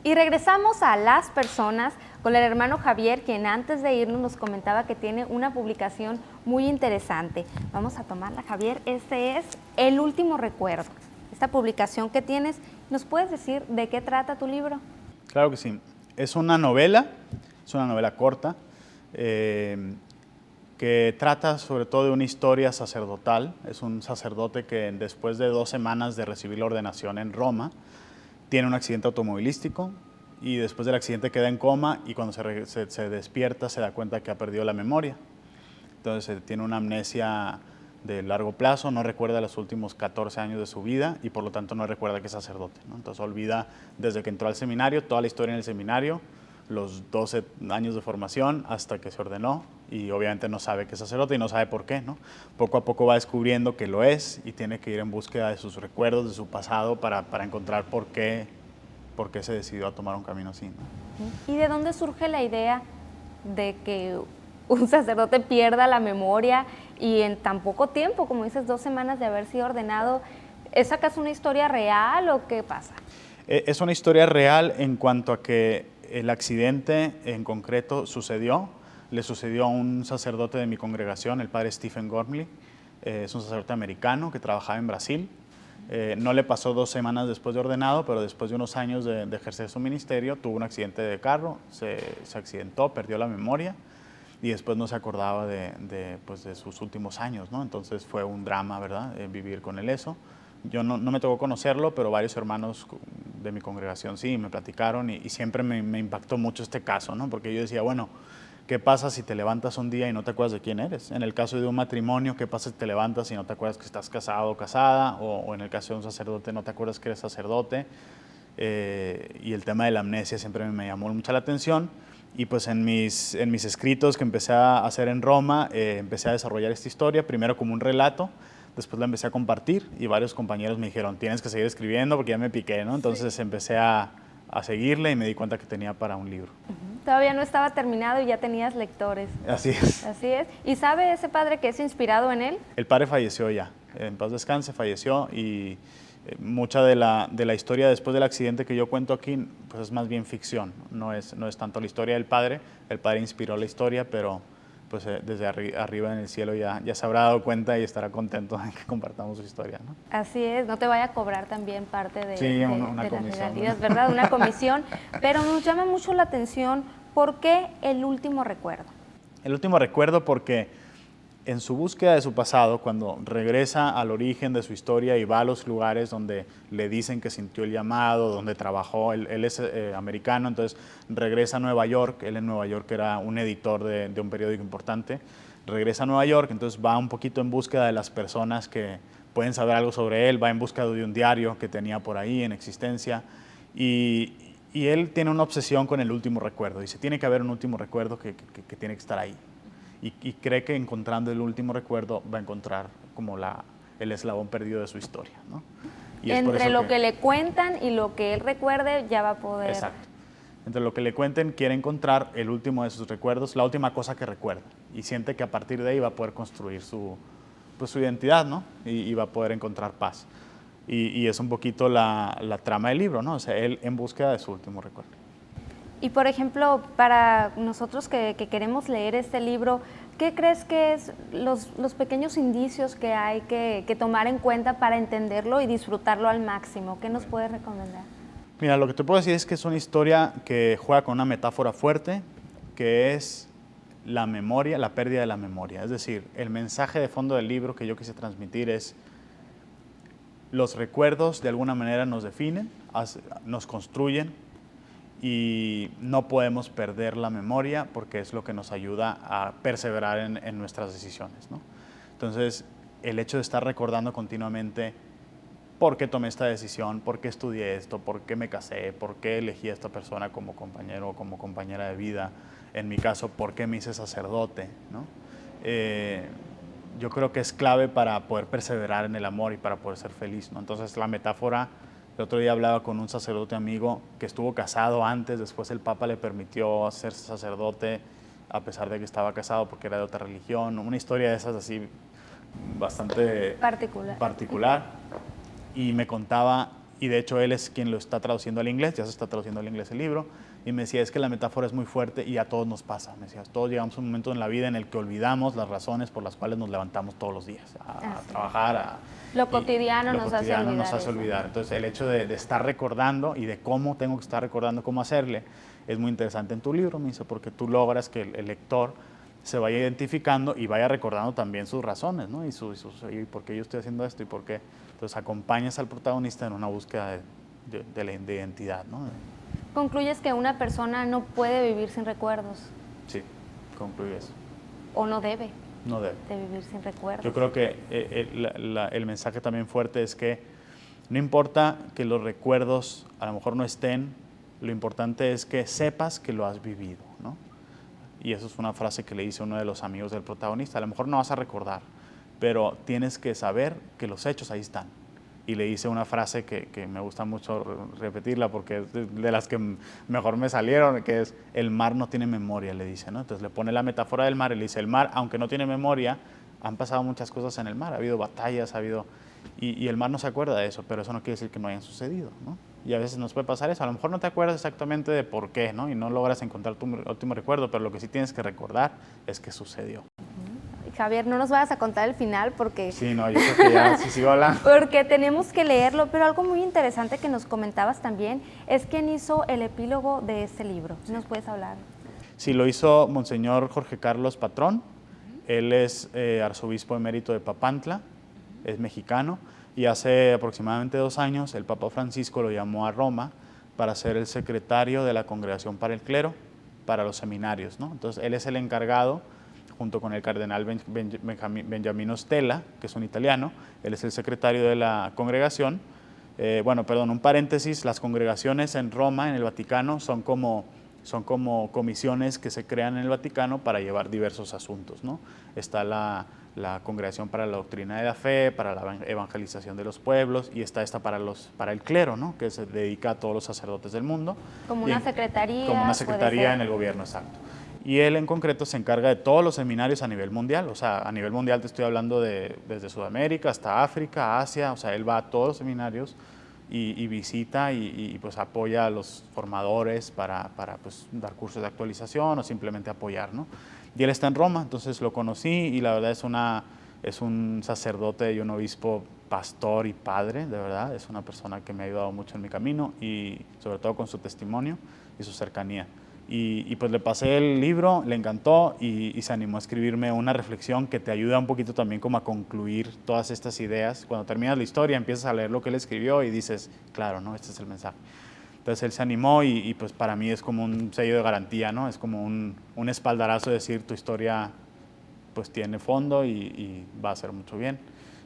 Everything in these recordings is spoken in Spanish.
Y regresamos a Las Personas con el hermano Javier, quien antes de irnos nos comentaba que tiene una publicación muy interesante. Vamos a tomarla, Javier. Este es El Último Recuerdo. Esta publicación que tienes, ¿nos puedes decir de qué trata tu libro? Claro que sí. Es una novela corta, que trata sobre todo de una historia sacerdotal. Es un sacerdote que después de 2 semanas de recibir la ordenación en Roma, tiene un accidente automovilístico y después del accidente queda en coma y cuando se despierta se da cuenta que ha perdido la memoria. Entonces tiene una amnesia de largo plazo, no recuerda los últimos 14 años de su vida y por lo tanto no recuerda que es sacerdote, ¿no? Entonces olvida desde que entró al seminario, toda la historia en el seminario, los 12 años de formación hasta que se ordenó y obviamente no sabe que es sacerdote y no sabe por qué, ¿no? Poco a poco va descubriendo que lo es y tiene que ir en búsqueda de sus recuerdos, de su pasado para encontrar por qué se decidió a tomar un camino así, ¿no? ¿Y de dónde surge la idea de que un sacerdote pierda la memoria y en tan poco tiempo, como dices, 2 semanas de haber sido ordenado? ¿Es acaso una historia real o qué pasa? Es una historia real en cuanto a que el accidente en concreto le sucedió a un sacerdote de mi congregación, el padre Stephen Gormley. Es un sacerdote americano que trabajaba en Brasil. No le pasó 2 semanas después de ordenado, pero después de unos años de ejercer su ministerio, tuvo un accidente de carro, se accidentó, perdió la memoria y después no se acordaba de sus últimos años, ¿no? Entonces fue un drama, ¿verdad?, vivir con él eso. Yo no me tocó conocerlo, pero varios hermanos de mi congregación sí, me platicaron y siempre me impactó mucho este caso, ¿no? Porque yo decía, bueno, ¿qué pasa si te levantas un día y no te acuerdas de quién eres? En el caso de un matrimonio, ¿qué pasa si te levantas y no te acuerdas que estás casado o casada? O en el caso de un sacerdote, no te acuerdas que eres sacerdote. Y el tema de la amnesia siempre me llamó mucho la atención. Y pues en mis escritos que empecé a hacer en Roma, empecé a desarrollar esta historia, primero como un relato, después la empecé a compartir y varios compañeros me dijeron, tienes que seguir escribiendo porque ya me piqué, ¿no? Entonces empecé a seguirle y me di cuenta que tenía para un libro. Todavía no estaba terminado y ya tenías lectores. Así es. Así es. ¿Y sabe ese padre que es inspirado en él? El padre falleció ya, en paz descanse, falleció y mucha de la historia después del accidente que yo cuento aquí pues es más bien ficción, no es tanto la historia del padre. El padre inspiró la historia, pero pues desde arriba en el cielo ya se habrá dado cuenta y estará contento de que compartamos su historia, ¿no? Así es, no te vaya a cobrar también parte de, sí, una de comisión, las regalías, ¿verdad? Una comisión, pero nos llama mucho la atención, ¿por qué El Último Recuerdo? El Último Recuerdo porque en su búsqueda de su pasado, cuando regresa al origen de su historia y va a los lugares donde le dicen que sintió el llamado, donde trabajó, él es americano, entonces regresa a Nueva York, él en Nueva York era un editor de un periódico importante, regresa a Nueva York, entonces va un poquito en búsqueda de las personas que pueden saber algo sobre él, va en búsqueda de un diario que tenía por ahí en existencia y él tiene una obsesión con el último recuerdo, dice, tiene que haber un último recuerdo que tiene que estar ahí. Y cree que encontrando el último recuerdo va a encontrar como el eslabón perdido de su historia, ¿no? Y entre lo que le cuentan y lo que él recuerde ya va a poder... Exacto. Entre lo que le cuenten quiere encontrar el último de sus recuerdos, la última cosa que recuerda. Y siente que a partir de ahí va a poder construir su identidad, ¿no? Y va a poder encontrar paz. Y es un poquito la trama del libro, ¿no? O sea, él en búsqueda de su último recuerdo. Y por ejemplo, para nosotros que queremos leer este libro, ¿qué crees que es los pequeños indicios que hay que tomar en cuenta para entenderlo y disfrutarlo al máximo? ¿Qué nos puedes recomendar? Mira, lo que te puedo decir es que es una historia que juega con una metáfora fuerte, que es la memoria, la pérdida de la memoria. Es decir, el mensaje de fondo del libro que yo quise transmitir es los recuerdos de alguna manera nos definen, nos construyen, y no podemos perder la memoria porque es lo que nos ayuda a perseverar en nuestras decisiones, ¿no? Entonces, el hecho de estar recordando continuamente por qué tomé esta decisión, por qué estudié esto, por qué me casé, por qué elegí a esta persona como compañero o como compañera de vida, en mi caso, por qué me hice sacerdote, ¿no? Yo creo que es clave para poder perseverar en el amor y para poder ser feliz, ¿no? Entonces, la metáfora... El otro día hablaba con un sacerdote amigo que estuvo casado antes, después el Papa le permitió ser sacerdote a pesar de que estaba casado porque era de otra religión. Una historia de esas así bastante particular, y me contaba, y de hecho él es quien lo está traduciendo al inglés, ya se está traduciendo al inglés el libro, y me decía, es que la metáfora es muy fuerte y a todos nos pasa. Me decía, todos llegamos a un momento en la vida en el que olvidamos las razones por las cuales nos levantamos todos los días a trabajar. Lo cotidiano nos hace olvidar. Entonces, el hecho de estar recordando y de cómo tengo que estar recordando cómo hacerle es muy interesante en tu libro, me dice, porque tú logras que el lector se vaya identificando y vaya recordando también sus razones, ¿no? Y por qué yo estoy haciendo esto y por qué. Entonces, acompañas al protagonista en una búsqueda de identidad, ¿no? ¿Concluyes que una persona no puede vivir sin recuerdos? Sí, concluye eso. ¿O no debe? No debe. De vivir sin recuerdos. Yo creo que el mensaje también fuerte es que no importa que los recuerdos a lo mejor no estén, lo importante es que sepas que lo has vivido, ¿no? Y eso es una frase que le dice uno de los amigos del protagonista. A lo mejor no vas a recordar, pero tienes que saber que los hechos ahí están. Y le hice una frase que me gusta mucho repetirla porque es de las que mejor me salieron, que es, el mar no tiene memoria, le dice, ¿no? Entonces le pone la metáfora del mar y le dice, el mar, aunque no tiene memoria, han pasado muchas cosas en el mar, ha habido batallas, y el mar no se acuerda de eso, pero eso no quiere decir que no hayan sucedido, ¿no? Y a veces nos puede pasar eso, a lo mejor no te acuerdas exactamente de por qué, ¿no? Y no logras encontrar tu último recuerdo, pero lo que sí tienes que recordar es que sucedió. Javier, no nos vayas a contar el final porque... Sí, no, yo creo que ya sí sigo hablando. Porque tenemos que leerlo, pero algo muy interesante que nos comentabas también es quién hizo el epílogo de este libro. ¿Nos puedes hablar? Sí, lo hizo Monseñor Jorge Carlos Patrón. Él es arzobispo emérito de Papantla, es mexicano, y hace aproximadamente 2 años el Papa Francisco lo llamó a Roma para ser el secretario de la Congregación para el Clero, para los seminarios, ¿no? Entonces, él es el encargado, junto con el cardenal Benjamino Stella, que es un italiano, él es el secretario de la congregación. Un paréntesis, las congregaciones en Roma, en el Vaticano, son como comisiones que se crean en el Vaticano para llevar diversos asuntos, ¿no? Está la Congregación para la Doctrina de la Fe, para la evangelización de los pueblos, y está esta para el clero, ¿no? Que se dedica a todos los sacerdotes del mundo. Como una secretaría. Como una secretaría en el gobierno, exacto. Y él en concreto se encarga de todos los seminarios a nivel mundial, o sea, a nivel mundial te estoy hablando desde Sudamérica hasta África, Asia, o sea, él va a todos los seminarios y visita y pues apoya a los formadores para pues dar cursos de actualización o simplemente apoyar, ¿no? Y él está en Roma, entonces lo conocí y la verdad es un sacerdote y un obispo pastor y padre, de verdad, es una persona que me ha ayudado mucho en mi camino y sobre todo con su testimonio y su cercanía. Y pues le pasé el libro, le encantó y se animó a escribirme una reflexión que te ayuda un poquito también como a concluir todas estas ideas. Cuando terminas la historia empiezas a leer lo que él escribió y dices, claro, ¿no? Este es el mensaje. Entonces él se animó y pues para mí es como un sello de garantía, ¿no? Es como un espaldarazo de decir tu historia pues tiene fondo y va a hacer mucho bien.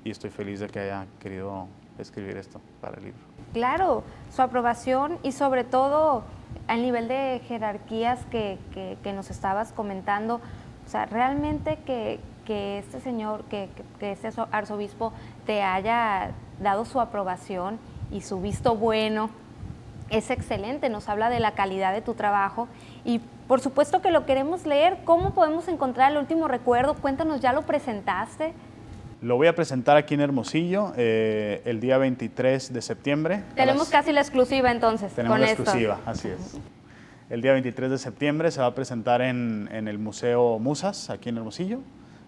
Y estoy feliz de que haya querido escribir esto para el libro. Claro, su aprobación y sobre todo al nivel de jerarquías que nos estabas comentando, o sea, realmente que este señor, que este arzobispo te haya dado su aprobación y su visto bueno, es excelente, nos habla de la calidad de tu trabajo y por supuesto que lo queremos leer. ¿Cómo podemos encontrar el último recuerdo? Cuéntanos, ¿ya lo presentaste? Lo voy a presentar aquí en Hermosillo el día 23 de septiembre. Tenemos casi la exclusiva entonces. Tenemos la exclusiva, así es. El día 23 de septiembre se va a presentar en el Museo Musas, aquí en Hermosillo,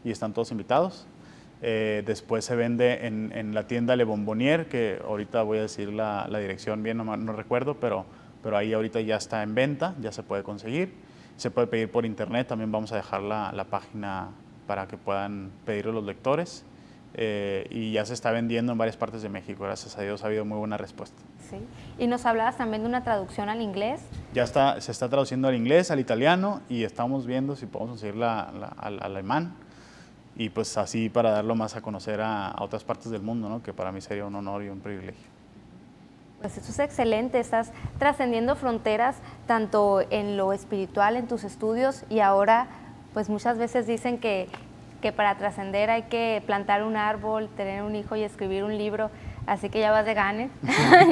y están todos invitados. Después se vende en la tienda Le Bonbonniere, que ahorita voy a decir la dirección bien, no recuerdo, pero ahí ahorita ya está en venta, ya se puede conseguir. Se puede pedir por internet, también vamos a dejar la página para que puedan pedirlo los lectores. Y ya se está vendiendo en varias partes de México, gracias a Dios ha habido muy buena respuesta. Sí. Y nos hablabas también de una traducción al inglés. Se está traduciendo al inglés, al italiano, y estamos viendo si podemos conseguirla al alemán, y pues así para darlo más a conocer a otras partes del mundo, ¿no? Que para mí sería un honor y un privilegio. Pues eso es excelente, estás trascendiendo fronteras tanto en lo espiritual, en tus estudios, y ahora pues muchas veces dicen que para trascender hay que plantar un árbol, tener un hijo y escribir un libro, así que ya vas de gane,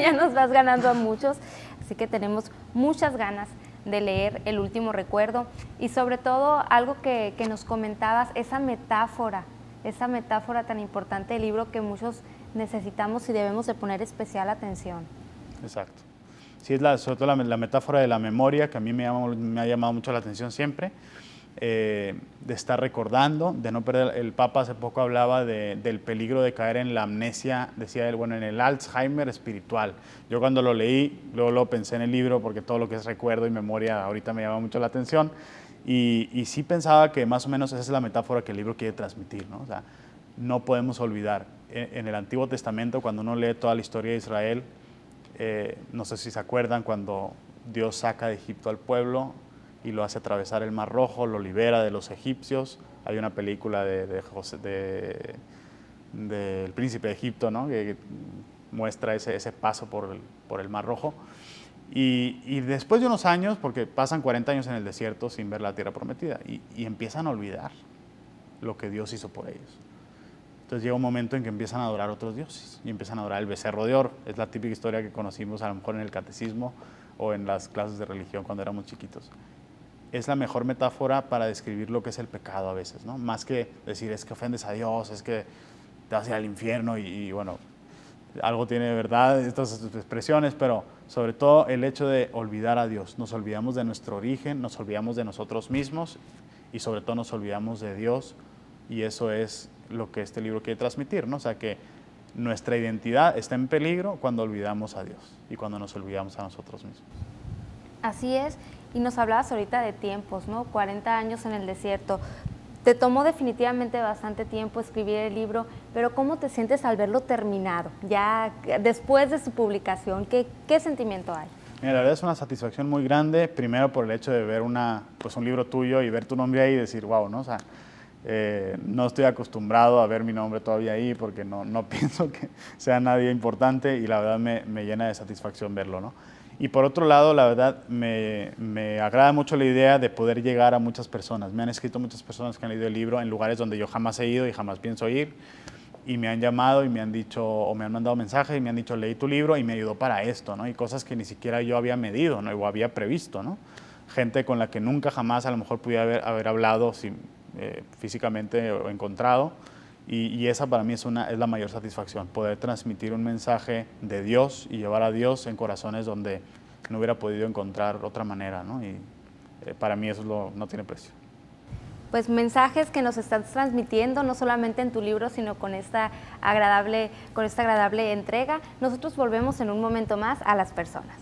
ya nos vas ganando a muchos, así que tenemos muchas ganas de leer El último recuerdo y sobre todo algo que nos comentabas, esa metáfora esa metáfora tan importante del libro que muchos necesitamos y debemos de poner especial atención. Exacto. Sí, es sobre todo la metáfora de la memoria, que a mí me ha llamado mucho la atención siempre, de estar recordando, de no perder. El Papa hace poco hablaba del peligro de caer en la amnesia, decía él, bueno, en el Alzheimer espiritual. Yo cuando lo leí, luego lo pensé en el libro, porque todo lo que es recuerdo y memoria ahorita me llama mucho la atención, y sí pensaba que más o menos esa es la metáfora que el libro quiere transmitir, ¿no? O sea, no podemos olvidar. En el Antiguo Testamento, cuando uno lee toda la historia de Israel, no sé si se acuerdan, cuando Dios saca de Egipto al pueblo y lo hace atravesar el Mar Rojo, lo libera de los egipcios. Hay una película del príncipe de Egipto, ¿no? que muestra ese paso por el Mar Rojo. Y después de unos años, porque pasan 40 años en el desierto sin ver la tierra prometida, y empiezan a olvidar lo que Dios hizo por ellos. Entonces llega un momento en que empiezan a adorar otros dioses y empiezan a adorar el becerro de oro. Es la típica historia que conocimos a lo mejor en el catecismo o en las clases de religión cuando éramos chiquitos. Es la mejor metáfora para describir lo que es el pecado a veces, ¿no? Más que decir es que ofendes a Dios, es que te vas a ir al infierno y bueno, algo tiene de verdad estas expresiones, pero sobre todo el hecho de olvidar a Dios. Nos olvidamos de nuestro origen, nos olvidamos de nosotros mismos y sobre todo nos olvidamos de Dios, y eso es lo que este libro quiere transmitir, ¿no? O sea, que nuestra identidad está en peligro cuando olvidamos a Dios y cuando nos olvidamos a nosotros mismos. Así es, y nos hablabas ahorita de tiempos, ¿no? 40 años en el desierto. Te tomó definitivamente bastante tiempo escribir el libro, pero ¿cómo te sientes al verlo terminado? Ya después de su publicación, ¿qué sentimiento hay? Mira, la verdad es una satisfacción muy grande, primero por el hecho de ver un libro tuyo y ver tu nombre ahí y decir, wow, ¿no? O sea, no estoy acostumbrado a ver mi nombre todavía ahí porque no pienso que sea nadie importante, y la verdad me llena de satisfacción verlo, ¿no? Y por otro lado, la verdad, me agrada mucho la idea de poder llegar a muchas personas. Me han escrito muchas personas que han leído el libro en lugares donde yo jamás he ido y jamás pienso ir, y me han llamado y me han dicho, o me han mandado mensajes y me han dicho, leí tu libro y me ayudó para esto, ¿no? Y cosas que ni siquiera yo había medido, ¿no? O había previsto, ¿no? Gente con la que nunca jamás a lo mejor pudiera haber hablado físicamente o encontrado, y esa para mí es la mayor satisfacción, poder transmitir un mensaje de Dios y llevar a Dios en corazones donde no hubiera podido encontrar otra manera, ¿no? Y para mí eso no tiene precio. Pues mensajes que nos estás transmitiendo, no solamente en tu libro, sino con esta agradable entrega. Nosotros volvemos en un momento más a las personas.